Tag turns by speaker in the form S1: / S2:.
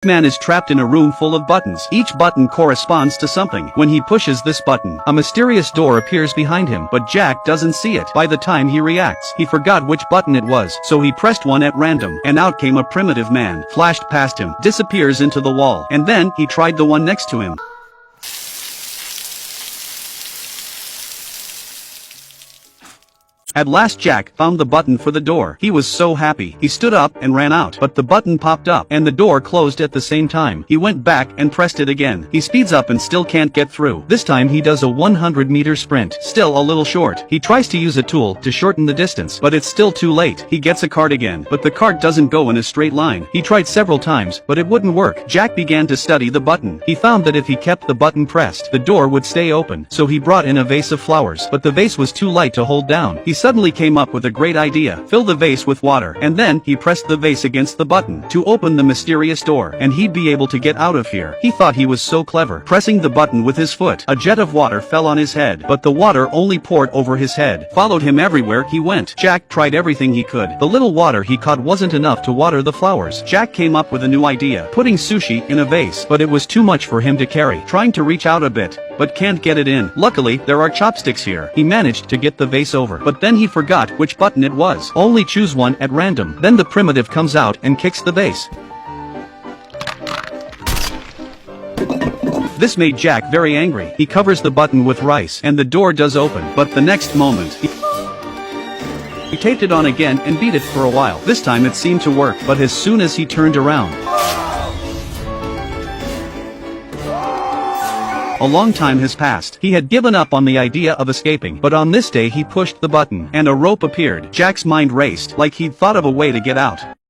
S1: Man is trapped in a room full of buttons. Each button corresponds to something. When he pushes this button, a mysterious door appears behind him, but Jack doesn't see it. By the time he reacts, he forgot which button it was, so he pressed one at random, and out came a primitive man, flashed past him, disappears into the wall, and then he tried the one next to him. At last Jack found the button for the door. He was so happy. He stood up and ran out, but the button popped up, and the door closed at the same time. He went back and pressed it again. He speeds up and still can't get through. This time he does a 100-meter sprint, still a little short. He tries to use a tool to shorten the distance, but it's still too late. He gets a cart again, but the cart doesn't go in a straight line. He tried several times, but it wouldn't work. Jack began to study the button. He found that if he kept the button pressed, the door would stay open, so he brought in a vase of flowers, but the vase was too light to hold down. He suddenly came up with a great idea. Fill the vase with water, and then he pressed the vase against the button to open the mysterious door, and he'd be able to get out of here. He thought he was so clever. Pressing the button with his foot, a jet of water fell on his head, but the water only poured over his head, followed him everywhere he went. Jack tried everything he could. The little water he caught wasn't enough to water the flowers. Jack came up with a new idea, putting sushi in a vase, but it was too much for him to carry. Trying to reach out a bit, but can't get it in. Luckily, there are chopsticks here. He managed to get the vase over, but then he forgot which button it was. Only choose one at random. Then the primitive comes out and kicks the vase. This made Jack very angry. He covers the button with rice, and the door does open, but the next moment, he taped it on again and beat it for a while. This time it seemed to work, but as soon as he turned around, a long time has passed. He had given up on the idea of escaping, but on this day he pushed the button, and a rope appeared. Jack's mind raced, like he'd thought of a way to get out.